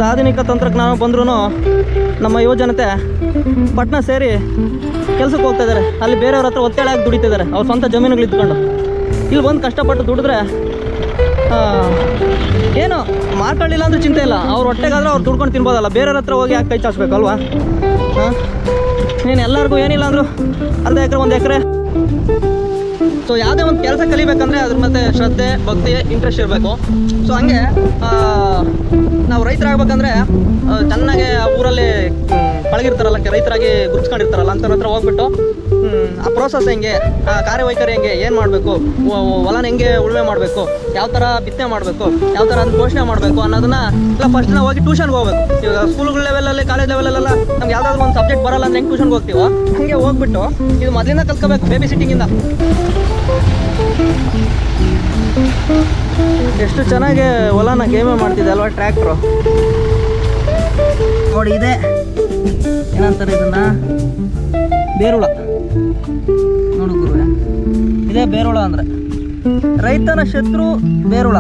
ಆಧುನಿಕ ತಂತ್ರಜ್ಞಾನ ಬಂದ್ರೂ ನಮ್ಮ ಯುವಜನತೆ ಪಟ್ಟಣ ಸೇರಿ ಕೆಲಸಕ್ಕೆ ಹೋಗ್ತಾ ಇದ್ದಾರೆ. ಅಲ್ಲಿ ಬೇರೆಯವ್ರ ಹತ್ರ ಒತ್ತಡ ಆಗಿ ದುಡಿತಿದ್ದಾರೆ. ಅವ್ರ ಸ್ವಂತ ಜಮೀನುಗಳು ಇದ್ಕೊಂಡು ಇಲ್ಲಿ ಬಂದು ಕಷ್ಟಪಟ್ಟು ದುಡಿದ್ರೆ ಏನು ಮಾರ್ಕೊಳ್ಳಿಲ್ಲ ಅಂದ್ರೂ ಚಿಂತೆ ಇಲ್ಲ. ಅವ್ರ ಹೊಟ್ಟೆಗಾದ್ರೆ ಅವ್ರು ದುಡ್ಕೊಂಡು ತಿನ್ಬೋದಲ್ಲ. ಬೇರೆಯವ್ರ ಹತ್ರ ಹೋಗಿ ಯಾಕೆ ಕೈ ಚಾಚಬೇಕಲ್ವಾ? ನೀನು ಎಲ್ಲರಿಗೂ ಏನಿಲ್ಲ ಅಂದರೂ ಅರ್ಧ ಎಕರೆ 1 ಎಕರೆ. ಸೊ ಯಾವುದೇ ಒಂದು ಕೆಲಸ ಕಲಿಬೇಕಂದ್ರೆ ಅದ್ರ ಮತ್ತೆ ಶ್ರದ್ಧೆ, ಭಕ್ತಿ, ಇಂಟ್ರೆಸ್ಟ್ ಇರಬೇಕು. ಸೊ ಹಂಗೆ ನಾವು ರೈತರಾಗಬೇಕಂದ್ರೆ ಚೆನ್ನಾಗಿ ಊರಲ್ಲಿ ಪಳಗಿರ್ತಾರಲ್ಲ, ರೈತರಾಗಿ ಗುರುತಿಸ್ಕೊಂಡಿರ್ತಾರಲ್ಲ ಅಂಥವ್ರ ಹತ್ರ ಹೋಗ್ಬಿಟ್ಟು ಆ ಪ್ರೋಸೆಸ್ ಹೆಂಗೆ, ಆ ಕಾರ್ಯವೈಖರಿ ಹೆಂಗೆ, ಏನು ಮಾಡಬೇಕು, ಹೊಲನ ಹೆಂಗೆ ಉಳುಮೆ ಮಾಡಬೇಕು, ಯಾವ ಥರ ಬಿತ್ತನೆ ಮಾಡಬೇಕು, ಯಾವ ಥರ ಅದನ್ನ ಪೋಷಣೆ ಮಾಡಬೇಕು ಅನ್ನೋದನ್ನ ಇಲ್ಲ ಫಸ್ಟ್ ನಾವು ಹೋಗಿ ಟ್ಯೂಷನ್ಗೆ ಹೋಗ್ಬೇಕು. ಇವಾಗ ಸ್ಕೂಲ್ಗಳ ಲೆವೆಲಲ್ಲಿ, ಕಾಲೇಜ್ ಲೆವೆಲಲ್ಲೆಲ್ಲ ನಮ್ಗೆ ಯಾವುದಾದ್ರು ಒಂದು ಸಬ್ಜೆಕ್ಟ್ ಬರಲ್ಲ ಅಂದ್ರೆ ಹೆಂಗೆ ಟ್ಯೂಷನ್ಗೆ ಹೋಗ್ತೀವೋ ಹಾಗೆ ಹೋಗ್ಬಿಟ್ಟು ಇದು ಮೊದಲಿಂದ ಕಲ್ತ್ಕೋಬೇಕು. ಬೇಬಿ ಸಿಟ್ಟಿಂಗಿಂದ ಎಷ್ಟು ಚೆನ್ನಾಗಿ ಹೊಲನ ಗೇಮೆ ಮಾಡ್ತಿದೆ ಅಲ್ವಾ ಟ್ರ್ಯಾಕ್ಟ್ರು. ನೋಡಿ ಇದೆ ಏನಂತಾರೆ ಇದನ್ನ, ಬೇರುಳ. ನೋಡು ಗುರುವೆ, ಇದೇ ಬೇರುಳ ಅಂದರೆ ರೈತನ ಶತ್ರು ಬೇರುಳ.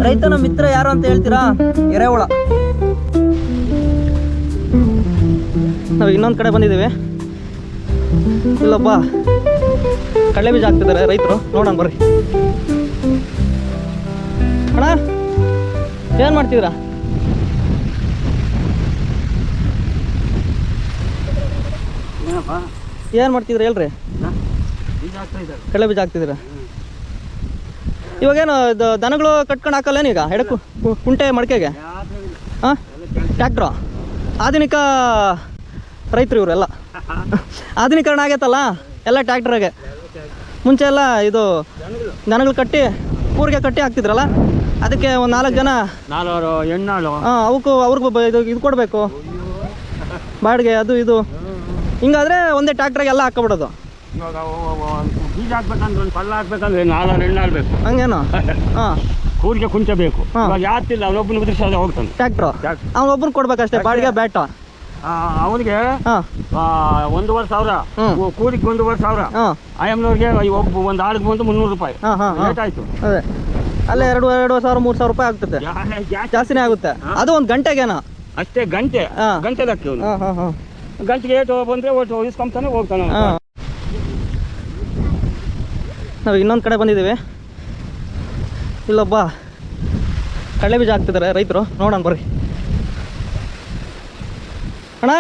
ರೈತನ ಮಿತ್ರ ಯಾರು ಅಂತ ಹೇಳ್ತೀರಾ? ಎರೆಹುಳ. ನಾವು ಇನ್ನೊಂದು ಕಡೆ ಬಂದಿದ್ದೀವಿ. ಇಲ್ಲೊಬ್ಬ ಕಡಲೆ ಬೀಜ ಹಾಕ್ತಿದ್ದಾರೆ ರೈತರು, ನೋಡೋಣ ಬರ್ರಿ. ಅಣ್ಣ ಏನು ಮಾಡ್ತಿದ್ದೀರಾ? ಏನು ಮಾಡ್ತಿದ್ರಿ ಹೇಳ್ರಿ? ಕಡಲೆ ಬೀಜ ಹಾಕ್ತಿದ್ದೀರಾ? ಇವಾಗೇನು ದನಗಳು ಕಟ್ಕೊಂಡು ಹಾಕಲ್ಲೇನು ಈಗ ಎಡಕ್ಕೂ ಕುಂಟೆ ಮಡಿಕೆಗೆ? ಹಾಂ, ಟ್ರ್ಯಾಕ್ಟ್ರು. ಆಧುನಿಕ ರೈತರು ಇವರೆಲ್ಲ. ಆಧುನೀಕರಣ ಆಗೈತಲ್ಲ, ಎಲ್ಲ ಟ್ರ್ಯಾಕ್ಟ್ರಾಗೆ. ಮುಂಚೆ ಎಲ್ಲ ಇದು ದನಗಳು ಕಟ್ಟಿ ಊರಿಗೆ ಕಟ್ಟಿ ಹಾಕ್ತಿದ್ರಲ್ಲ, ಅದಕ್ಕೆ ಒಂದು 4 ಜನ ಹಾಂ ಅವ್ರಿಗೂ ಇದು ಕೊಡಬೇಕು ಬಾಡಿಗೆ, ಅದು ಇದು. ಹಿಂಗಾದ್ರೆ ಒಂದೇ ಟ್ರ್ಯಾಕ್ಟ್ರಾಗೆ ಎಲ್ಲ ಹಾಕ್ಕೊಬಿಡೋದು. ಬೀಜ ಹಾಕ್ಬೇಕಂದ್ರೆ ಒಂದು ಪಲ್ಲ ಹಾಕ್ಬೇಕಂದ್ರೆ 4 ಹೆಣ್ಣು ಆಡ್ಬೇಕು. ಹಂಗೇನು? ಹಾಂ, ಊರಿಗೆ ಕುಂಚಬೇಕು. ಯಾತಿಲ್ಲ, ಅವನೊಬ್ಬನ ಉದ್ರಿಸೋದು ಹೋಗ್ತಾನೆ ಟ್ರ್ಯಾಕ್ಟ್ರು. ಅವನೊಬ್ಬನ ಕೊಡ್ಬೇಕಷ್ಟೇ ಬಾಡಿಗೆ ಬ್ಯಾಟ. ಅವನಿಗೆ 1,500,000, ಕೂಲಿಗೆ 1,500,000. ಆಯಮ್ಮನವ್ರಿಗೆ ಒಂದು ಆಳಿಗೆ ಬಂದು 300 ರೂಪಾಯಿ ರೇಟ್ ಆಯ್ತು. ಅದೇ ಅಲ್ಲೇ 2,000 3,000 ರೂಪಾಯಿ ಆಗ್ತದೆ, ಜಾಸ್ತಿನೇ ಆಗುತ್ತೆ. ಅದು ಒಂದು ಗಂಟೆಗೇನೋ ಅಷ್ಟೇ. ಗಂಟೆ ಲೆಕ್ಕ ಗಂಟೆಗೆ ಏಟು ಬಂದರೆ ಒಟ್ಟು ಇಸ್ಕೊಂತಾನೆ ಹೋಗ್ತಾನೆ. ನಾವು ಇನ್ನೊಂದು ಕಡೆ ಬಂದಿದ್ದೀವಿ. ಇಲ್ಲೊಬ್ಬ ಕಡಲೆ ಬೀಜ ಹಾಕ್ತಿದ್ದಾರೆ ರೈತರು, ನೋಡೋಣ ಬರ್ರಿ. ಅಣ್ಣ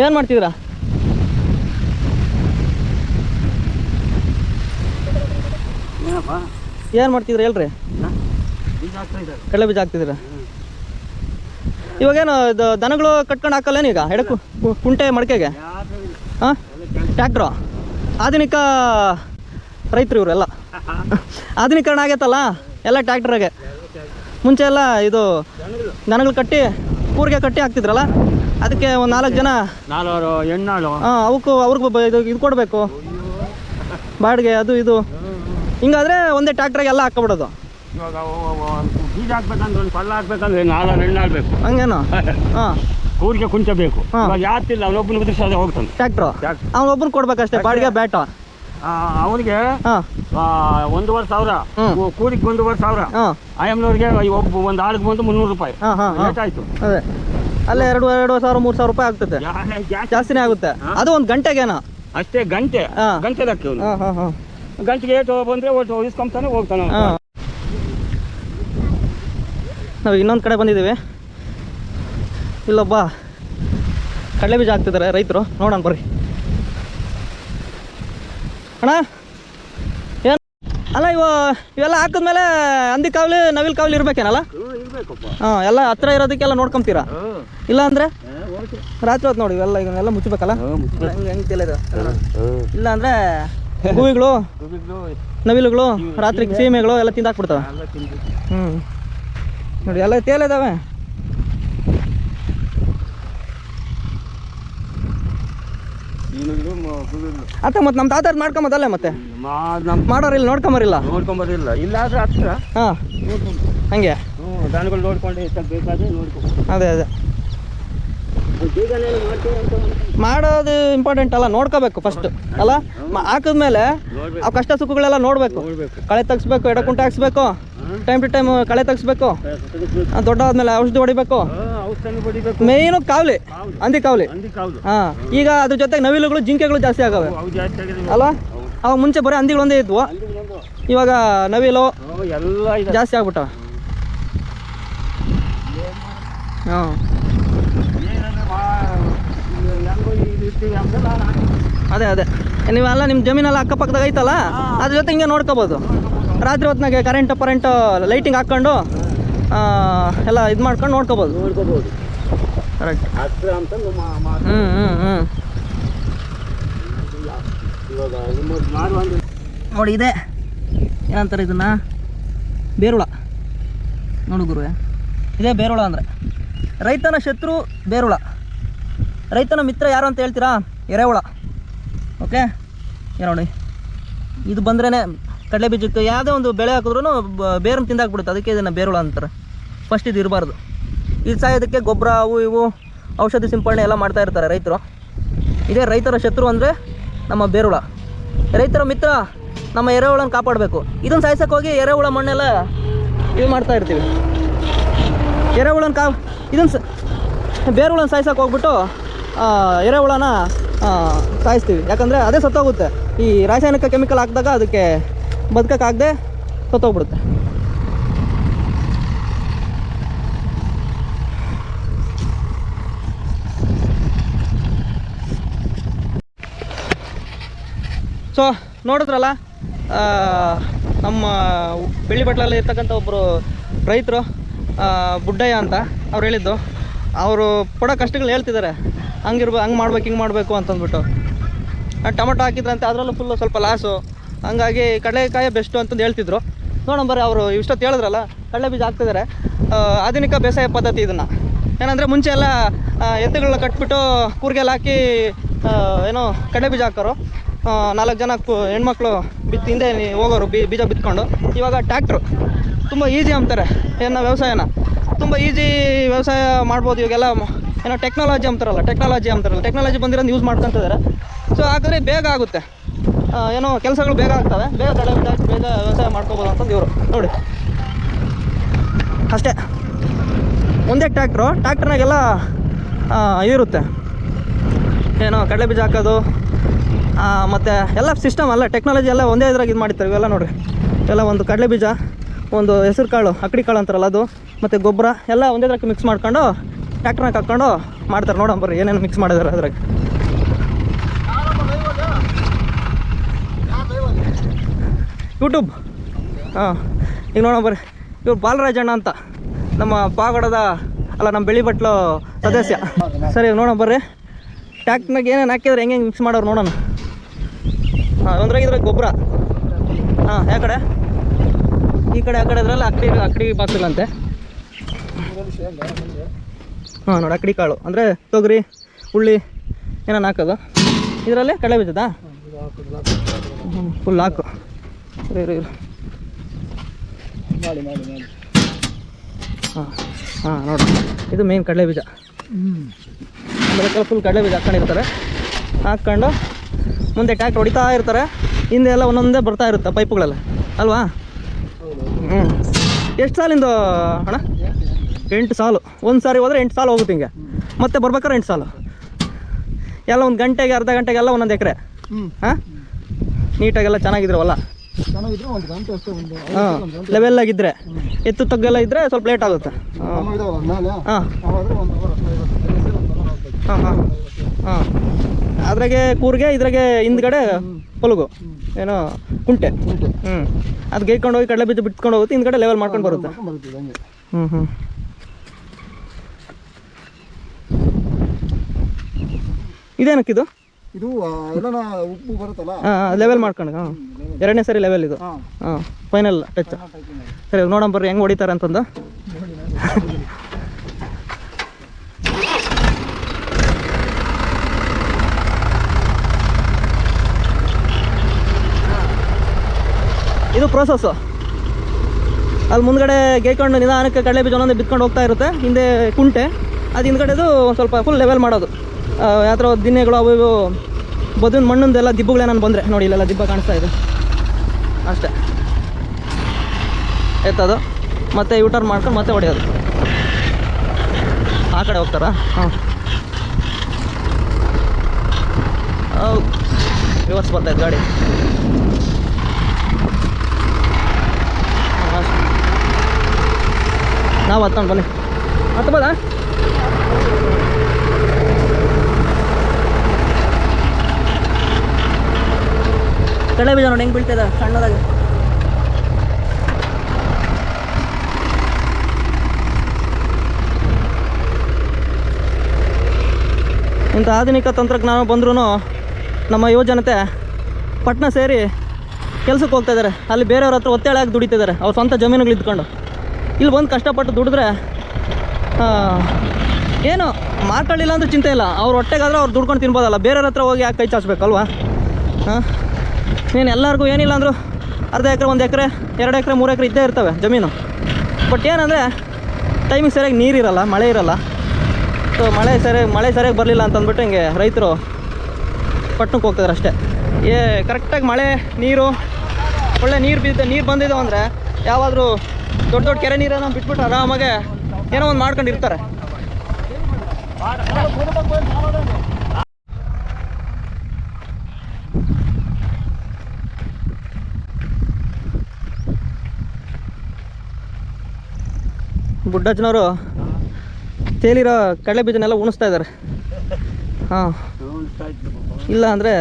ಏನು ಮಾಡ್ತಿದ್ದೀರಾ? ಏನು ಮಾಡ್ತಿದ್ರಿ ಹೇಳ್ರಿ? ಕಡಲೆ ಬೀಜ ಹಾಕ್ತಿದ್ದೀರಾ? ಇವಾಗೇನು ದನಗಳು ಕಟ್ಕೊಂಡು ಹಾಕಲ್ಲೇನು ಈಗ ಎಡಕ್ಕೂ ಕುಂಟೆ ಮಡಿಕೆಗೆ? ಹಾಂ, ಟ್ರ್ಯಾಕ್ಟ್ರು. ಆಧುನಿಕ ರೈತರು ಇವರೆಲ್ಲ. ಆಧುನೀಕರಣ ಆಗೈತಲ್ಲ, ಎಲ್ಲ ಟ್ರ್ಯಾಕ್ಟ್ರಾಗೆ. ಮುಂಚೆ ಎಲ್ಲ ಇದು ದನಗಳು ಕಟ್ಟಿ ಊರಿಗೆ ಕಟ್ಟಿ ಹಾಕ್ತಿದ್ರಲ್ಲ, ಅದಕ್ಕೆ ಒಂದು 4 ಜನ ಹೆಣ್ಣಾಳು ಹಾಂ ಅವ್ರಿಗೂ ಇದು ಕೊಡಬೇಕು ಬಾಡಿಗೆ, ಅದು ಇದು. ಹಿಂಗಾದ್ರೆ ಒಂದೇ ಟ್ರ್ಯಾಕ್ಟ್ರಾಗೆ ಎಲ್ಲ ಹಾಕ್ಕೊಬಿಡೋದು. ಬೀಜ ಹಾಕ್ಬೇಕಂದ್ರೆ ಒಂದು ಪಲ್ಲ ಹಾಕ್ಬೇಕಂದ್ರೆ 4 ಹೆಣ್ಣು ಆಡ್ಬೇಕು. ಹಂಗೇನು? ಹಾಂ, ಊರಿಗೆ ಕುಂಚಬೇಕು. ಯಾತಿಲ್ಲ, ಅವನೊಬ್ಬನ ಉದ್ರಿಸೋದು ಹೋಗ್ತಾನೆ ಟ್ರ್ಯಾಕ್ಟ್ರು. ಅವನೊಬ್ಬನ ಕೊಡ್ಬೇಕಷ್ಟೇ ಬಾಡಿಗೆ ಬ್ಯಾಟ. ಅವನಿಗೆ 1,500,000, ಕೂಲಿಗೆ 1,500,000. ಆಯಮ್ಮನವ್ರಿಗೆ ಒಂದು ಆಳಿಗೆ ಬಂದು 300 ರೂಪಾಯಿ ರೇಟ್ ಆಯ್ತು. ಅದೇ ಅಲ್ಲೇ 2,000 3,000 ರೂಪಾಯಿ ಆಗ್ತದೆ, ಜಾಸ್ತಿನೇ ಆಗುತ್ತೆ. ಅದು ಒಂದು ಗಂಟೆಗೇನೋ ಅಷ್ಟೇ. ಗಂಟೆ ಲೆಕ್ಕ ಗಂಟೆಗೆ ಏಟು ಬಂದರೆ ಒಟ್ಟು ಇಸ್ಕೊಂತಾನೆ ಹೋಗ್ತಾನೆ. ನಾವು ಇನ್ನೊಂದು ಕಡೆ ಬಂದಿದ್ದೀವಿ. ಇಲ್ಲೊಬ್ಬ ಕಡಲೆ ಬೀಜ ಹಾಕ್ತಿದ್ದಾರೆ ರೈತರು, ನೋಡೋಣ ಬರ್ರಿ. ಅಣ್ಣ ಏನು ಅಲ್ಲ, ಇವೆಲ್ಲ ಹಾಕಿದ್ಮೇಲೆ ಹಂದಿ ಕಾವಲಿ, ನವಿಲು ಕಾವಲಿ ಇರ್ಬೇಕೇನಲ್ಲ? ಹಾಂ, ಎಲ್ಲ ಹತ್ರ ಇರೋದಕ್ಕೆಲ್ಲ ನೋಡ್ಕೊಂತೀರಾ? ಇಲ್ಲ ಅಂದರೆ ರಾತ್ರಿ ಹೊತ್ತು ನೋಡಿ ಇವೆಲ್ಲ ಇವನ್ನೆಲ್ಲ ಮುಚ್ಚಬೇಕಲ್ಲ, ಹೆಂಗೆ ತಿಳಿದ? ಇಲ್ಲ ಅಂದರೆ ಹೂವಿಗಳು, ನವಿಲುಗಳು, ರಾತ್ರಿ ಸೀಮೆಗಳು ಎಲ್ಲ ತಿಂದಾಕ್ಬಿಡ್ತವೆ. ನೋಡಿ ಎಲ್ಲ ತೇಲಿದಾವೆ. ಅತ್ತ ಮತ್ತೆ ನಮ್ಮ ತಾತ ಮಾಡ್ಕೊಂಬದಲ್ಲೇ ಮತ್ತೆ ಮಾಡೋರಿಲ್ಲ, ನೋಡ್ಕೊಂಬರಿಲ್ಲ. ಇಲ್ಲಾದ್ರೆ ಹತ್ರ. ಹಾಂ, ಹಂಗೆ ದನಗಳು ನೋಡ್ಕೊಂಡು ಬೇಕಾದ್ರೆ ನೋಡ್ಕೊಂಡು. ಅದೇ ಮಾಡೋದು ಇಂಪಾರ್ಟೆಂಟ್ ಅಲ್ಲ, ನೋಡ್ಕೋಬೇಕು ಫಸ್ಟ್ ಅಲ್ಲ. ಹಾಕಿದ್ಮೇಲೆ ಆ ಕಷ್ಟ ಸುಖಗಳೆಲ್ಲ ನೋಡಬೇಕು. ಕಳೆ ತೆಗಿಸ್ಬೇಕು, ಎಡಕುಂಟೆ ಹಾಕ್ಸ್ಬೇಕು, ಟೈಮ್ ಟು ಟೈಮ್ ಕಳೆ ತೆಗಿಸ್ಬೇಕು, ದೊಡ್ಡ ಆದ್ಮೇಲೆ ಔಷಧಿ ಹೊಡಿಬೇಕು, ಔಷಧಿ ಹೊಡಿಬೇಕು. ಮೇಯ್ನು ಕಾವಲಿ, ಹಂದಿ ಕಾವಲಿ. ಹಂದಿ ಕಾವಲು. ಹಾಂ, ಈಗ ಅದ್ರ ಜೊತೆಗೆ ನವಿಲುಗಳು ಜಿಂಕೆಗಳು ಜಾಸ್ತಿ ಆಗವೆ ಅವು ಜಾಸ್ತಿ ಆಗಿದೆ. ಅಲ್ವಾ? ಅವಾಗ ಮುಂಚೆ ಬರೀ ಹಂದಿಗಳು ಒಂದೇ ಇದ್ವು, ಇವಾಗ ನವಿಲು ಎಲ್ಲ ಇದೆ. ಜಾಸ್ತಿ ಆಗ್ಬಿಟ್ಟವೆ. ಹಾಂ, ಅದೇ ಅದೇ ನೀವೆಲ್ಲ ನಿಮ್ಮ ಜಮೀನೆಲ್ಲ ಅಕ್ಕಪಕ್ಕದಾಗ ಐತಲ್ಲ, ಅದ್ರ ಜೊತೆ ಹಿಂಗೆ ನೋಡ್ಕೋಬೋದು. ರಾತ್ರಿ ಹೊತ್ತಿನಾಗೆ ಕರೆಂಟ್ ಲೈಟಿಂಗ್ ಹಾಕ್ಕೊಂಡು ಎಲ್ಲ ಇದು ಮಾಡ್ಕೊಂಡು ನೋಡ್ಕೋಬೋದು. ಕರೆಕ್ಟ್. ನೋಡಿ ಇದೆ ಏನಂತಾರೆ ಇದನ್ನ, ಬೇರುಳ. ನೋಡು ಗುರುವೆ, ಇದೇ ಬೇರುಳ ಅಂದರೆ. ರೈತನ ಶತ್ರು ಬೇರುಳ, ರೈತನ ಮಿತ್ರ ಯಾರು ಅಂತ ಹೇಳ್ತೀರಾ? ಎರೆಹುಳ. ಓಕೆ, ನೋಡಿ ಇದು ಬಂದ್ರೇ ಕಡಲೆ ಬೀಜಕ್ಕೆ ಯಾವುದೇ ಒಂದು ಬೆಳೆ ಹಾಕಿದ್ರೂ ಬೇರನ್ನು ತಿಂದಾಕ್ಬಿಡುತ್ತೆ. ಅದಕ್ಕೆ ಇದನ್ನು ಬೇರುಳ ಅಂತಾರೆ. ಫಸ್ಟ್ ಇದು ಇರಬಾರ್ದು. ಇದು ಸಾಯೋದಕ್ಕೆ ಗೊಬ್ಬರ ಅವು ಇವು ಔಷಧಿ ಸಿಂಪಡಣೆ ಎಲ್ಲ ಮಾಡ್ತಾ ಇರ್ತಾರೆ ರೈತರು. ಇದೇ ರೈತರ ಶತ್ರು ಅಂದರೆ ನಮ್ಮ ಬೇರುಳ. ರೈತರ ಮಿತ್ರ ನಮ್ಮ ಎರೆಹುಳನ ಕಾಪಾಡಬೇಕು. ಇದನ್ನು ಸಾಯ್ಸಕ್ಕೆ ಹೋಗಿ ಎರೆಹುಳ ಮಣ್ಣೆಲ್ಲ ಇದು ಮಾಡ್ತಾ ಇರ್ತೀವಿ. ಎರೆಹುಳನ ಇದನ್ನು ಬೇರುಳನ ಸಾಯ್ಸಕ್ಕೆ ಹೋಗ್ಬಿಟ್ಟು ಎರೆಹುಳನ ಸಾಯಿಸ್ತೀವಿ. ಯಾಕಂದರೆ ಅದೇ ಸತ್ತೋಗುತ್ತೆ. ಈ ರಾಸಾಯನಿಕ ಕೆಮಿಕಲ್ ಹಾಕಿದಾಗ ಅದಕ್ಕೆ ಬದುಕೋಕ್ಕಾಗದೆ ಸತ್ತೋಗ್ಬಿಡುತ್ತೆ. ಸೊ ನೋಡಿದ್ರಲ್ಲ, ನಮ್ಮ ಬೆಳ್ಳಿ ಬಟ್ಲಲ್ಲಿ ಇರ್ತಕ್ಕಂಥ ಒಬ್ಬರು ರೈತರು ಬುಡ್ಡಯ್ಯ ಅಂತ ಅವ್ರು ಹೇಳಿದ್ದು. ಅವರು ಪಡೋ ಕಷ್ಟಗಳು ಹೇಳ್ತಿದ್ದಾರೆ, ಹಂಗೆ ಮಾಡ್ಬೇಕು ಹಿಂಗೆ ಮಾಡಬೇಕು ಅಂತಂದ್ಬಿಟ್ಟು. ಟೊಮೆಟೊ ಹಾಕಿದ್ರಂತೆ, ಅದರಲ್ಲೂ ಫುಲ್ಲು ಸ್ವಲ್ಪ ಲಾಸು. ಹಂಗಾಗಿ ಕಡಲೆಕಾಯಿ ಬೆಸ್ಟು ಅಂತಂದು ಹೇಳ್ತಿದ್ರು. ನೋಡೋಣ ಬರ್ರಿ, ಅವರು ಇಷ್ಟೊತ್ತು ಹೇಳಿದ್ರಲ್ಲ, ಕಡಲೆ ಬೀಜ ಹಾಕ್ತಿದ್ದಾರೆ. ಆಧುನಿಕ ಬೇಸಾಯ ಪದ್ಧತಿ ಇದನ್ನು. ಏನಂದರೆ ಮುಂಚೆ ಎಲ್ಲ ಎತ್ತುಗಳನ್ನ ಕಟ್ಬಿಟ್ಟು ಕೂರ್ಗೆಲ್ಲ ಹಾಕಿ ಏನೋ ಕಡಲೆ ಬೀಜ ಹಾಕೋರು. 4 ಜನ ಹೆಣ್ಮಕ್ಳು ಹಿಂದೆ ಹೋಗೋರು ಬೀಜ ಬಿತ್ಕೊಂಡು. ಇವಾಗ ಟ್ಯಾಕ್ಟ್ರು ತುಂಬ ಈಸಿ ಅಂತಾರೆ. ಏನೋ ವ್ಯವಸಾಯನ ತುಂಬ ಈಸಿ ವ್ಯವಸಾಯ ಮಾಡ್ಬೋದು ಇವಾಗೆಲ್ಲ. ಏನೋ ಟೆಕ್ನಾಲಜಿ ಅಂತಾರಲ್ಲ, ಟೆಕ್ನಾಲಜಿ ಬಂದಿರೋದು ಯೂಸ್ ಮಾಡ್ಕೊತಿದ್ದಾರೆ. ಸೊ ಹಾಕಿದ್ರೆ ಬೇಗ ಆಗುತ್ತೆ, ಏನೋ ಕೆಲಸಗಳು ಬೇಗ ಆಗ್ತವೆ, ಬೇಗ ಕಡಲೆ ಬೀಜ ಹಾಕಿ ಬೇಗ ವ್ಯವಸಾಯ ಮಾಡ್ಕೋಬೋದು ಅಂತಂದು ಇವರು. ನೋಡಿ ಅಷ್ಟೇ, ಒಂದೇ ಟ್ಯಾಕ್ಟ್ರ್ನಾಗೆಲ್ಲ ಇರುತ್ತೆ. ಏನೋ ಕಡಲೆ ಬೀಜ ಹಾಕೋದು ಮತ್ತು ಎಲ್ಲ ಸಿಸ್ಟಮ್ ಅಲ್ಲ, ಟೆಕ್ನಾಲಜಿ ಎಲ್ಲ ಒಂದೇ ಇದ್ರಾಗ ಇದು ಮಾಡಿರ್ತಾರೆ. ಇವೆಲ್ಲ ನೋಡಿರಿ, ಎಲ್ಲ ಒಂದು ಕಡಲೆ ಬೀಜ, ಒಂದು ಹೆಸರು ಕಾಳು, ಅಕ್ಕಡಿ ಕಾಳು ಅಂತಾರಲ್ಲ ಅದು, ಮತ್ತು ಗೊಬ್ಬರ ಎಲ್ಲ ಒಂದೇ ಇದ್ರಾಗ ಮಿಕ್ಸ್ ಮಾಡ್ಕೊಂಡು ಟ್ಯಾಕ್ಟ್ರ್ನಾಗ ಹಾಕ್ಕೊಂಡು ಮಾಡ್ತಾರೆ. ನೋಡೋಣ ಬರ್ರಿ ಏನೇನು ಮಿಕ್ಸ್ ಮಾಡಿದ್ದಾರೆ ಅದ್ರಾಗ. ಯೂಟ್ಯೂಬ್. ಈಗ ನೋಡೋಣ ಬರ್ರಿ, ಇವ್ರು ಬಾಲರಾಜಣ್ಣ ಅಂತ ನಮ್ಮ ಪಾವಗಡದ ನಮ್ಮ ಬೆಳ್ಳಿ ಬಟ್ಲು ಸದಸ್ಯ. ಸರಿ, ನೋಡೋಣ ಬರ್ರಿ ಟ್ಯಾಕ್ಟ್ರ್ನಾಗ ಏನೇನು ಹಾಕಿದ್ರೆ ಹೆಂಗೆ ಮಿಕ್ಸ್ ಮಾಡೋರು ನೋಡೋಣ. ಇದ್ರಾಗ ಗೊಬ್ಬರ, ಯಾವ ಕಡೆ ಈ ಕಡೆ ಆ ಕಡೆ ಇದ್ರಲ್ಲ ಅಕ್ಕಡಿ ಬಾಕ್ಸಿಲ್ಲಂತೆ. ನೋಡಿ ಅಕ್ಕಡಿ ಕಾಳು ಅಂದರೆ ತೊಗರಿ ಉಳ್ಳಿ ಏನೇನು ಹಾಕೋದು ಇದರಲ್ಲಿ. ಕಡಲೆ ಬೀಜದ ಫುಲ್ ಹಾಕು. ಇರು ನೋಡಿ, ಇದು ಮೇನ್ ಕಡಲೆ ಬೀಜ. ಆಮೇಲೆ ಫುಲ್ ಕಡಲೆ ಬೀಜ ಹಾಕ್ಕೊಂಡಿರ್ತಾರೆ. ಹಾಕ್ಕೊಂಡು ಮುಂದೆ ಟ್ಯಾಕ್ಟ್ರ್ ಹೊಡಿತಾ ಇರ್ತಾರೆ. ಹಿಂದೆ ಎಲ್ಲ ಒಂದೊಂದೇ ಬರ್ತಾ ಇರುತ್ತೆ ಪೈಪುಗಳೆಲ್ಲ, ಅಲ್ವಾ? ಎಷ್ಟು ಸಾಲಿಂದು ಅಣ್ಣ? 8 ಸಾಲು. ಒಂದು ಸಾರಿ ಹೋದರೆ 8 ಸಾಲು ಹೋಗುತ್ತೆ. ಹಿಂಗೆ ಮತ್ತೆ ಬರ್ಬೇಕಾದ್ರೆ 8 ಸಾಲು ಎಲ್ಲ. ಒಂದು ಗಂಟೆಗೆ ಅರ್ಧ ಗಂಟೆಗೆಲ್ಲ ಒಂದೊಂದು ಎಕರೆ. ನೀಟಾಗೆಲ್ಲ ಚೆನ್ನಾಗಿದ್ರವಲ್ಲ, ಲೆವೆಲ್ ಆಗಿದ್ದರೆ. ಎತ್ತು ತಗ್ಗೆಲ್ಲ ಇದ್ದರೆ ಸ್ವಲ್ಪ ಲೇಟ್ ಆಗುತ್ತೆ. ಅದ್ರಾಗೆ ಕೂರ್ಗೆ, ಇದ್ರಾಗೆ ಹಿಂದ್ಗಡೆ ಹೊಲಗು ಏನೋ ಕುಂಟೆ. ಅದು ಗೈಕೊಂಡು ಹೋಗಿ ಕಡಲೆ ಬೀಜ ಬಿಟ್ಕೊಂಡು ಹೋಗುತ್ತೆ, ಹಿಂದ್ಗಡೆ ಲೆವೆಲ್ ಮಾಡ್ಕೊಂಡು ಬರುತ್ತೆ. ಇದೇನಕ್ಕಿದು? ಇದು ಉಪ್ಪು ಬರುತ್ತಲ್ಲ, ಲೆವೆಲ್ ಮಾಡ್ಕೊಂಡು. ಎರಡನೇ ಸರಿ ಲೆವೆಲ್ ಇದು. Final touch. ಸರಿ, ನೋಡೋಣ ಬರ್ರಿ ಹೆಂಗೆ ಹೊಡಿತಾರೆ ಅಂತಂದು. ಇದು ಪ್ರೋಸೆಸ್ಸು. ಅಲ್ಲಿ ಮುಂದ್ಗಡೆ ಗೇಕೊಂಡು ನಿಧಾನಕ್ಕೆ ಕಡಲೆ ಬೀಜ ಒಂದೊಂದು ಬಿತ್ಕೊಂಡು ಹೋಗ್ತಾ ಇರುತ್ತೆ. ಹಿಂದೆ ಕುಂಟೆ, ಅದು ಹಿಂದ್ಗಡೆದು ಒಂದು ಸ್ವಲ್ಪ ಫುಲ್ ಲೆವೆಲ್ ಮಾಡೋದು. ಯಾವ ಥರ ದಿನ್ನೆಗಳು ಅವು ಇವು ಬದುವಿನ ಮಣ್ಣಿಂದೆಲ್ಲ ದಿಬ್ಬುಗಳೇನಾನು ಬಂದರೆ ನೋಡಿ, ಇಲ್ಲೆಲ್ಲ ದಿಬ್ಬ ಕಾಣಿಸ್ತಾ ಇದೆ ಅಷ್ಟೇ. ಎತ್ತೋದು ಮತ್ತೆ ಯೂಟರ್ನ್ ಮಾಡ್ಕೊಂಡು ಮತ್ತೆ ಹೊಡೆಯೋದು. ಆ ಕಡೆ ಹೋಗ್ತಾರಾ? ಹಾಂ, ರಿವರ್ಸ್ ಬರ್ತಾಯಿತ್ತು ಗಾಡಿ. ನಾವು ಹತ್ಕೊಂಡು ಬನ್ನಿ, ಹತ್ಬೋದಾ? ಕಡಲೆ ಬೀಜ ನೋಡಿ ಹೆಂಗೆ ಬೀಳ್ತಿದೆ ಸಣ್ಣದಾಗಿ. ಇಂಥ ಆಧುನಿಕ ತಂತ್ರಜ್ಞಾನ ಬಂದ್ರೂ ನಮ್ಮ ಯುವಜನತೆ ಪಟ್ಟಣ ಸೇರಿ ಕೆಲಸಕ್ಕೆ ಹೋಗ್ತಾ ಇದ್ದಾರೆ. ಅಲ್ಲಿ ಬೇರೆಯವ್ರ ಹತ್ರ ಒತ್ತೇಳೆ ಹಾಕಿ ದುಡಿತಿದ್ದಾರೆ ಅವ್ರ ಸ್ವಂತ ಜಮೀನುಗಳು ಇದ್ಕೊಂಡು. ಇಲ್ಲಿ ಬಂದು ಕಷ್ಟಪಟ್ಟು ದುಡಿದ್ರೆ ಏನು ಮಾರ್ಕೊಳ್ಳಿಲ್ಲ ಅಂದ್ರೆ ಚಿಂತೆ ಇಲ್ಲ, ಅವ್ರ ಹೊಟ್ಟೆಗಾದ್ರೆ ಅವ್ರು ದುಡ್ಕೊಂಡು ತಿನ್ಬೋದಲ್ಲ. ಬೇರೆಯವ್ರ ಹತ್ರ ಹೋಗಿ ಯಾಕೆ ಕೈ ಚಾಚಬೇಕಲ್ವಾ? ಹಾಂ, ನೀನು ಎಲ್ಲರಿಗೂ ಏನಿಲ್ಲ ಅಂದರೂ ಅರ್ಧ ಎಕರೆ, 1 ಎಕರೆ, 2 ಎಕರೆ, 3 ಎಕರೆ ಇದ್ದೇ ಇರ್ತವೆ ಜಮೀನು. ಬಟ್ ಏನಂದರೆ ಟೈಮಿಗೆ ಸರಿಯಾಗಿ ನೀರಿರಲ್ಲ, ಮಳೆ ಇರಲ್ಲ. ಸೊ ಮಳೆ ಸರಿಯಾಗಿ ಬರಲಿಲ್ಲ ಅಂತಂದ್ಬಿಟ್ಟು ಹಿಂಗೆ ರೈತರು ಪಟ್ಟಣಕ್ಕೆ ಹೋಗ್ತಿದ್ದಾರೆ ಅಷ್ಟೇ. ಕರೆಕ್ಟಾಗಿ ಮಳೆ ಒಳ್ಳೆ ನೀರು ಬಂದಿದ್ದಾವೆ ಅಂದರೆ ಯಾವಾದರೂ ದೊಡ್ಡ ಕೆರೆ ನೀರನ್ನು ಬಿಟ್ಬಿಟ್ಟು ಆರಾಮಾಗೆ ಏನೋ ಒಂದು ಮಾಡ್ಕೊಂಡಿರ್ತಾರೆ. ಬುಡ್ಡಜ್ಜನವರು ತೇಲಿರೋ ಕಡಲೆ ಬೀಜನೆಲ್ಲ ಉಣಿಸ್ತಾ ಇದ್ದಾರೆ. ಹಾಂ, ಇಲ್ಲ ಅಂದರೆ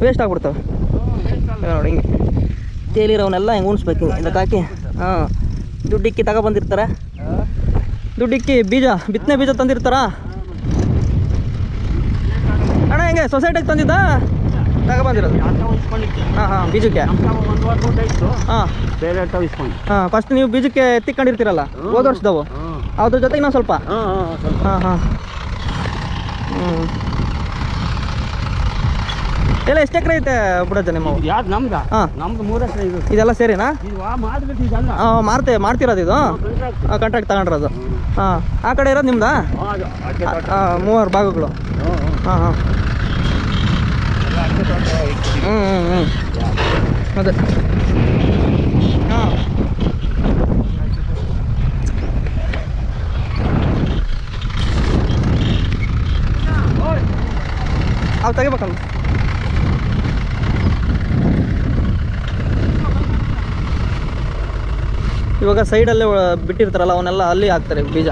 ವೇಸ್ಟ್ ಆಗ್ಬಿಡ್ತವೆ ನೋಡಿ. ಹಿಂಗೆ ತೇಲಿರೋವನ್ನೆಲ್ಲ ಹಿಂಗೆ ಉಣಿಸ್ಬೇಕು ಇದಕ್ಕೆ ಹಾಕಿ. ಹಾಂ, ದುಡ್ಡಿಕ್ಕಿ ತಗೊಬಂದಿರ್ತಾರೆ. ದುಡ್ಡಿಕ್ಕಿ ಬಿತ್ತನೆ ಬೀಜ ತಂದಿರ್ತಾರ ಅಣ್ಣ. ಹೆಂಗೆ ಸೊಸೈಟಿಗೆ ತಂದಿದ್ದ ತಗೊಬಂದಿರೋದು? ಹಾಂ, ಬೀಜಕ್ಕೆ. ಹಾಂ, ಫಸ್ಟ್ ನೀವು ಬೀಜಕ್ಕೆ ಎತ್ತಿಕೊಂಡಿರ್ತೀರಲ್ಲ ಹೋದ ವರ್ಷದವು, ಅದ್ರ ಜೊತೆಗೆ ನಾವು ಸ್ವಲ್ಪ. ಹಾಂ, ಎಲ್ಲ ಎಷ್ಟು ಎಕರೆ ಐತೆ ಬಿಡೋದು ನಿಮ್ಮವು? ಯಾವ್ದು ನಮ್ದು? ಹಾಂ, ನಮ್ದು 3 ಎಕರೆ ಇದು. ಇದೆಲ್ಲ ಸೇರಿನಾ? ಮಾಡ್ತೀರದು ಇದು? ಕಾಂಟ್ರಾಕ್ಟ್ ತಗೊಂಡಿರೋದು? ಹಾಂ, ಆ ಕಡೆ ಇರೋದು ನಿಮ್ದಾ? 3 ಭಾಗಗಳು. ಹಾಂ, ಅದೇ. ಹಾಂ, ಅವು ತೆಗಿಬೇಕಲ್ಲ. ಇವಾಗ ಸೈಡಲ್ಲೇ ಬಿಟ್ಟಿರ್ತಾರಲ್ಲ ಅವನ್ನೆಲ್ಲ ಅಲ್ಲಿ ಹಾಕ್ತಾರೆ ಬೀಜ.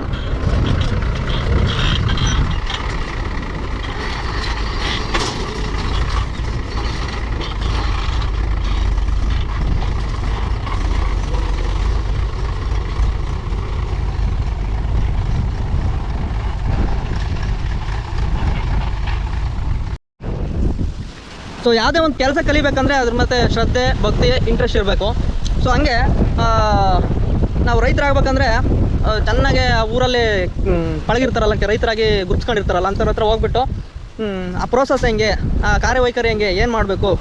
ಸೊ ಯಾವುದೇ ಒಂದು ಕೆಲಸ ಕಲಿಬೇಕಂದ್ರೆ ಅದ್ರ ಮತ್ತೆ ಶ್ರದ್ಧೆ, ಭಕ್ತಿ, ಇಂಟ್ರೆಸ್ಟ್ ಇರಬೇಕು. ಸೊ ಹಂಗೆ ನಾವು ರೈತರಾಗಬೇಕಂದ್ರೆ ಚೆನ್ನಾಗಿ ಆ ಊರಲ್ಲಿ ಪಳಗಿರ್ತಾರಲ್ಲ, ರೈತರಾಗಿ ಗುರ್ಸ್ಕೊಂಡಿರ್ತಾರಲ್ಲ ಅಂಥವ್ರ ಹತ್ರ ಹೋಗ್ಬಿಟ್ಟು ಆ ಪ್ರೋಸೆಸ್ ಹೆಂಗೆ, ಆ ಕಾರ್ಯವೈಖರಿ ಹೆಂಗೆ, ಏನು ಮಾಡಬೇಕು,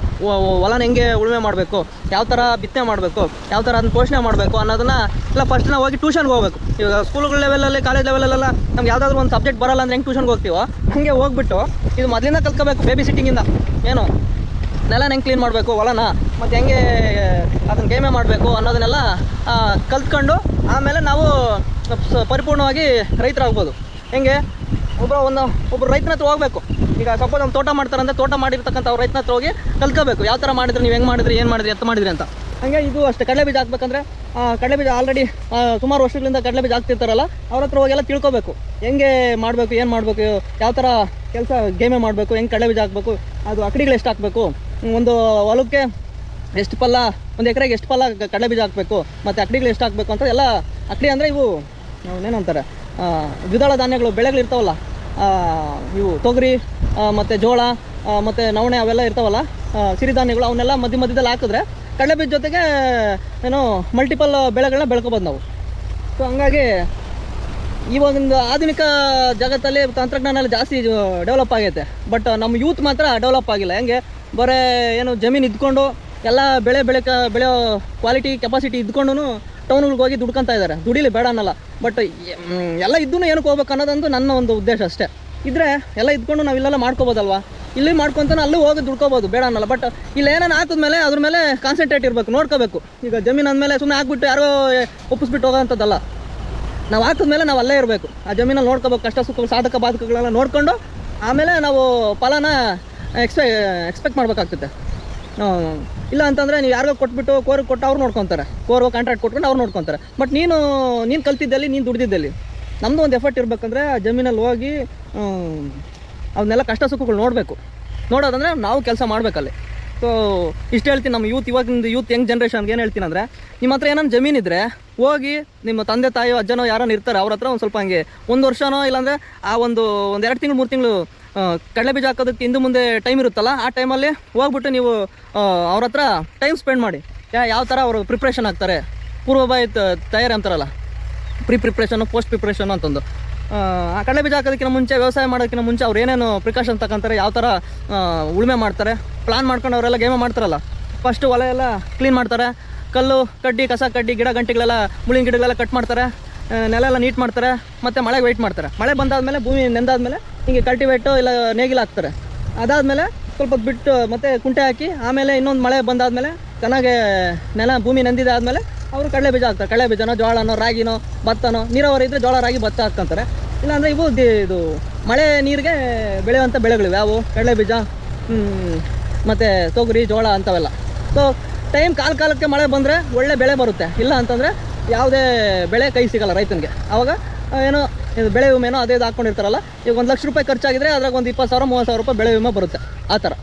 ಹೊಲನ ಹೆಂಗೆ ಉಳುಮೆ ಮಾಡಬೇಕು, ಯಾವ ಥರ ಬಿತ್ತನೆ ಮಾಡಬೇಕು, ಯಾವ ಥರ ಅದನ್ನ ಪೋಷಣೆ ಮಾಡಬೇಕು ಅನ್ನೋದನ್ನ ಎಲ್ಲ ಫಸ್ಟ್ ನಾವು ಹೋಗಿ ಟ್ಯೂಷನ್ಗೆ ಹೋಗ್ಬೇಕು. ಇವಾಗ ಸ್ಕೂಲ್ಗಳ ಲೆವೆಲಲ್ಲಿ, ಕಾಲೇಜ್ ಲೆವೆಲಲ್ಲೆಲ್ಲ ನಮ್ಗೆ ಯಾವುದಾದ್ರೂ ಒಂದು ಸಬ್ಜೆಕ್ಟ್ ಬರಲ್ಲ ಅಂದರೆ ಹೆಂಗೆ ಟ್ಯೂಷನ್ಗೆ ಹೋಗ್ತೀವೋ ಹಾಗೆ ಹೋಗ್ಬಿಟ್ಟು ಇದು ಮೊದಲಿಂದ ಕಲ್ತ್ಕೋಬೇಕು. ಬೇಬಿ ಸಿಟ್ಟಿಂಗಿಂದ ಏನು ನೆಲನ ಹೆಂಗೆ ಕ್ಲೀನ್ ಮಾಡಬೇಕು, ಹೊಲನ ಮತ್ತು ಹೆಂಗೆ ಅದನ್ನು ಗೇಮೆ ಮಾಡಬೇಕು ಅನ್ನೋದನ್ನೆಲ್ಲ ಕಲ್ತ್ಕೊಂಡು ಆಮೇಲೆ ನಾವು ಪರಿಪೂರ್ಣವಾಗಿ ರೈತರಾಗ್ಬೋದು. ಹೆಂಗೆ ಒಬ್ಬರು ರೈತನ ಹತ್ರ ಹೋಗಬೇಕು. ಈಗ ಸಪೋಸ್ ನಮ್ಮ ತೋಟ ಮಾಡ್ತಾರಂದ್ರೆ ತೋಟ ಮಾಡಿರ್ತಕ್ಕಂಥ ಅವ್ರ ರೈತನ ಹತ್ರ ಹೋಗಿ ಕಲ್ತ್ಕೋಬೇಕು. ಯಾವ ಥರ ಮಾಡಿದ್ರೆ, ನೀವು ಹೆಂಗೆ ಮಾಡಿದ್ರಿ, ಏನು ಮಾಡಿದ್ರಿ, ಎತ್ತ ಮಾಡಿದ್ರಿ ಅಂತ. ಹಾಗೆ ಇದು ಅಷ್ಟೇ. ಕಡಲೆ ಬೀಜ ಹಾಕ್ಬೇಕಂದ್ರೆ ಕಡಲೆ ಬೀಜ ಆಲ್ರೆಡಿ ಸುಮಾರು ವರ್ಷಗಳಿಂದ ಕಡಲೆ ಬೀಜ ಹಾಕ್ತಿರ್ತಾರಲ್ಲ ಅವ್ರ ಹತ್ರ ಹೋಗೆಲ್ಲ ತಿಳ್ಕೊಬೇಕು. ಹೆಂಗೆ ಮಾಡಬೇಕು, ಏನು ಮಾಡಬೇಕು, ಯಾವ ಥರ ಕೆಲಸ ಗೇಮೆ ಮಾಡಬೇಕು, ಹೆಂಗೆ ಕಡಲೆ ಬೀಜ ಹಾಕಬೇಕು, ಅದು ಅಕಡಿಗಳು ಎಷ್ಟು ಹಾಕಬೇಕು, ಒಂದು ಹೊಲಕ್ಕೆ ಎಷ್ಟು ಪಲ್ಲ, ಒಂದು ಎಕರೆಗೆ ಎಷ್ಟು ಪಲ್ಲ ಕಡಲೆ ಬೀಜ ಹಾಕಬೇಕು, ಮತ್ತು ಅಕಡಿಗಳು ಎಷ್ಟು ಹಾಕಬೇಕು ಅಂತ ಎಲ್ಲ. ಅಕಡಿ ಅಂದರೆ ಇವು ಏನಂತಾರೆ, ದ್ವಿದಳ ಧಾನ್ಯಗಳು ಬೆಳೆಗಳಿರ್ತಾವಲ್ಲ, ಇವು ತೊಗರಿ ಮತ್ತು ಜೋಳ ಮತ್ತು ನವಣೆ ಅವೆಲ್ಲ ಇರ್ತಾವಲ್ಲ, ಸಿರಿಧಾನ್ಯಗಳು, ಅವನ್ನೆಲ್ಲ ಮಧ್ಯದಲ್ಲಿ ಹಾಕಿದ್ರೆ ಕಡಲೆ ಬೀಜ ಜೊತೆಗೆ ಏನೋ ಮಲ್ಟಿಪಲ್ ಬೆಳೆಗಳನ್ನ ಬೆಳ್ಕೊಬೋದು ನಾವು. ಸೊ ಹಂಗಾಗಿ ಇವಾಗಿಂದು ಆಧುನಿಕ ಜಗತ್ತಲ್ಲಿ ತಂತ್ರಜ್ಞಾನ ಎಲ್ಲ ಜಾಸ್ತಿ ಡೆವಲಪ್ ಆಗೈತೆ. ಬಟ್ ನಮ್ಮ ಯೂತ್ ಮಾತ್ರ ಡೆವಲಪ್ ಆಗಿಲ್ಲ. ಹೆಂಗೆ ಬರೀ ಏನು ಜಮೀನು ಇದ್ಕೊಂಡು ಎಲ್ಲ ಬೆಳೆಯೋ ಕ್ವಾಲಿಟಿ ಕೆಪಾಸಿಟಿ ಇದ್ಕೊಂಡು ಟೌನ್ಗಳಿಗೆ ಹೋಗಿ ದುಡ್ಕೊತಾ ಇದ್ದಾರೆ. ದುಡಿಲಿ ಬೇಡ ಅನ್ನಲ್ಲ, ಬಟ್ ಎಲ್ಲ ಇದ್ದೂ ಏನಕ್ಕೆ ಹೋಗ್ಬೇಕು ಅನ್ನೋದಂತೂ ನನ್ನ ಒಂದು ಉದ್ದೇಶ ಅಷ್ಟೇ. ಇದ್ದರೆ ಎಲ್ಲ ಇದ್ಕೊಂಡು ನಾವು ಇಲ್ಲೆಲ್ಲ ಮಾಡ್ಕೋಬೋದಲ್ವ. ಇಲ್ಲಿ ಮಾಡ್ಕೊತಾನೆ ಅಲ್ಲೂ ಹೋಗಿ ದುಡ್ಕೋಬೋದು, ಬೇಡ ಅನ್ನಲ್ಲ. ಬಟ್ ಇಲ್ಲಿ ಏನೇನು ಹಾಕಿದ್ಮೇಲೆ ಅದ್ರ ಮೇಲೆ ಕಾನ್ಸಂಟ್ರೇಟ್ ಇರಬೇಕು, ನೋಡ್ಕೋಬೇಕು. ಈಗ ಜಮೀನು ಅಂದಮೇಲೆ ಸುಮ್ಮನೆ ಹಾಕ್ಬಿಟ್ಟು ಯಾರೋ ಒಪ್ಪಿಸ್ಬಿಟ್ಟು ಹೋಗೋಂಥದ್ದಲ್ಲ. ನಾವು ಹಾಕಿದ್ಮೇಲೆ ನಾವು ಅಲ್ಲೇ ಇರಬೇಕು, ಆ ಜಮೀನಲ್ಲಿ ನೋಡ್ಕೋಬೇಕು, ಕಷ್ಟ ಸುಖ ಸಾಧಕ ಬಾಧಕಗಳೆಲ್ಲ ನೋಡಿಕೊಂಡು ಆಮೇಲೆ ನಾವು ಫಲನ ಎಕ್ಸ್ಪೆಕ್ಟ್ ಮಾಡಬೇಕಾಗ್ತದೆ. ಇಲ್ಲ ಅಂತಂದರೆ ನೀವು ಯಾರಿಗೋ ಕೊಟ್ಬಿಟ್ಟು ಕೋರಿಗೆ ಕೊಟ್ಟು ಅವ್ರು ನೋಡ್ಕೊತಾರೆ, ಕೋರ್ಗೋ ಕಾಂಟ್ರಾಕ್ಟ್ ಕೊಟ್ಕೊಂಡು ಅವ್ರು ನೋಡ್ಕೊತಾರೆ. ಬಟ್ ನೀನು ಕಲ್ತಿದ್ದಲ್ಲಿ, ನೀನು ದುಡ್ದಿದ್ದಲ್ಲಿ, ನಮ್ಮದು ಒಂದು ಎಫರ್ಟ್ ಇರಬೇಕಂದ್ರೆ ಆ ಜಮೀನಲ್ಲಿ ಹೋಗಿ ಅವನ್ನೆಲ್ಲ ಕಷ್ಟ ಸುಖಗಳು ನೋಡಬೇಕು. ನೋಡೋದಂದರೆ ನಾವು ಕೆಲಸ ಮಾಡಬೇಕಲ್ಲಿ. ಸೊ ಇಷ್ಟು ಹೇಳ್ತೀನಿ ನಮ್ಮ ಇವಾಗಿಂದು ಯಂಗ್ ಜನ್ರೇಷನ್ಗೆ ಏನು ಹೇಳ್ತೀನಿ ಅಂದರೆ, ನಿಮ್ಮ ಹತ್ರ ಏನಾದ್ರು ಜಮೀನಿದ್ರೆ ಹೋಗಿ ನಿಮ್ಮ ತಂದೆ ತಾಯಿಯೋ ಅಜ್ಜನೋ ಯಾರನ್ನ ಇರ್ತಾರೆ ಅವ್ರ ಹತ್ರ ಒಂದು ಸ್ವಲ್ಪ ಹಂಗೆ 1 ವರ್ಷನೋ ಇಲ್ಲಾಂದರೆ ಆ ಒಂದು 2 ತಿಂಗಳು 3 ತಿಂಗಳು ಕಡಲೆ ಬೀಜ ಹಾಕೋದಕ್ಕೆ ಹಿಂದೆ ಮುಂದೆ ಟೈಮ್ ಇರುತ್ತಲ್ಲ, ಆ ಟೈಮಲ್ಲಿ ಹೋಗ್ಬಿಟ್ಟು ನೀವು ಅವ್ರ ಹತ್ರ ಟೈಮ್ ಸ್ಪೆಂಡ್ ಮಾಡಿ. ಯಾವ ಥರ ಅವರು ಪ್ರಿಪ್ರೇಷನ್ ಆಗ್ತಾರೆ, ಪೂರ್ವಭಾವಿ ತಯಾರಿ ಅಂತಾರಲ್ಲ, ಪ್ರಿಪ್ರೇಷನು ಪೋಸ್ಟ್ ಪ್ರಿಪ್ರೇಷನು ಅಂತಂದು. ಆ ಕಡಲೆ ಬೀಜ ಹಾಕೋದಕ್ಕಿಂತ ಮುಂಚೆ, ವ್ಯವಸಾಯ ಮಾಡೋದಕ್ಕಿಂತ ಮುಂಚೆ ಅವ್ರು ಏನೇನು ಪ್ರಿಕಾಷನ್ ತಗೊಂತಾರೆ, ಯಾವ ಥರ ಉಳುಮೆ ಮಾಡ್ತಾರೆ, ಪ್ಲಾನ್ ಮಾಡ್ಕೊಂಡು ಅವರೆಲ್ಲ ಗೇಮ ಮಾಡ್ತಾರಲ್ಲ. ಫಸ್ಟು ಹೊಲ ಎಲ್ಲ ಕ್ಲೀನ್ ಮಾಡ್ತಾರೆ, ಕಲ್ಲು ಕಡ್ಡಿ ಕಸ ಕಡ್ಡಿ ಗಿಡ ಗಂಟೆಗಳೆಲ್ಲ ಮುಳ್ಳಿನ ಗಿಡಗಳೆಲ್ಲ ಕಟ್ ಮಾಡ್ತಾರೆ, ನೆಲ ಎಲ್ಲ ನೀಟ್ ಮಾಡ್ತಾರೆ, ಮತ್ತು ಮಳೆಗೆ ವೆಯ್ಟ್ ಮಾಡ್ತಾರೆ. ಮಳೆ ಬಂದಾದಮೇಲೆ ಭೂಮಿ ನೆಂದಾದ್ಮೇಲೆ ಹಿಂಗೆ ಕಲ್ಟಿವೇಟು ಇಲ್ಲ ನೇಗಿಲು ಹಾಕ್ತಾರೆ. ಅದಾದಮೇಲೆ ಸ್ವಲ್ಪ ಬಿಟ್ಟು ಮತ್ತೆ ಕುಂಟೆ ಹಾಕಿ ಆಮೇಲೆ ಇನ್ನೊಂದು ಮಳೆ ಬಂದಾದಮೇಲೆ ಚೆನ್ನಾಗೆ ಭೂಮಿ ನೆಂದಿದೆ ಆದಮೇಲೆ ಅವರು ಕಡಲೆ ಬೀಜ ಹಾಕ್ತಾರೆ. ಕಡಲೆ ಬೀಜನೋ ಜೋಳನೋ ರಾಗಿನೋ ಭತ್ತನೋ, ನೀರಾವರಿ ಇದ್ದರೆ ಜೋಳ ರಾಗಿ ಭತ್ತ ಹಾಕ್ಕೊಂತಾರೆ. ಇಲ್ಲಾಂದರೆ ಇದು ಮಳೆ ನೀರಿಗೆ ಬೆಳೆಯುವಂಥ ಬೆಳೆಗಳಿವೆ ಯಾವು, ಕಡಲೆ ಬೀಜ ಮತ್ತು ತೊಗರಿ ಜೋಳ ಅಂಥವೆಲ್ಲ. ಸೊ ಟೈಮ್ ಕಾಲಕ್ಕೆ ಮಳೆ ಬಂದರೆ ಒಳ್ಳೆ ಬೆಳೆ ಬರುತ್ತೆ. ಇಲ್ಲ ಅಂತಂದರೆ ಯಾವುದೇ ಬೆಳೆ ಕೈ ಸಿಗೋಲ್ಲ ರೈತನಿಗೆ. ಆವಾಗ ಏನೋ ಇದು ಬೆಳೆ ವಿಮೆನೋ ಅದೇ ಹಾಕ್ಕೊಂಡಿರ್ತಾರಲ್ಲ, ಈಗ 1 ಲಕ್ಷ ರೂಪಾಯಿ ಖರ್ಚಾಗಿದ್ರೆ ಅದ್ರಾಗ ಒಂದು 20,000 30,000 ರೂಪಾಯಿ ಬೆಳೆ ವಿಮೆ ಬರುತ್ತೆ. ಆ ಥರ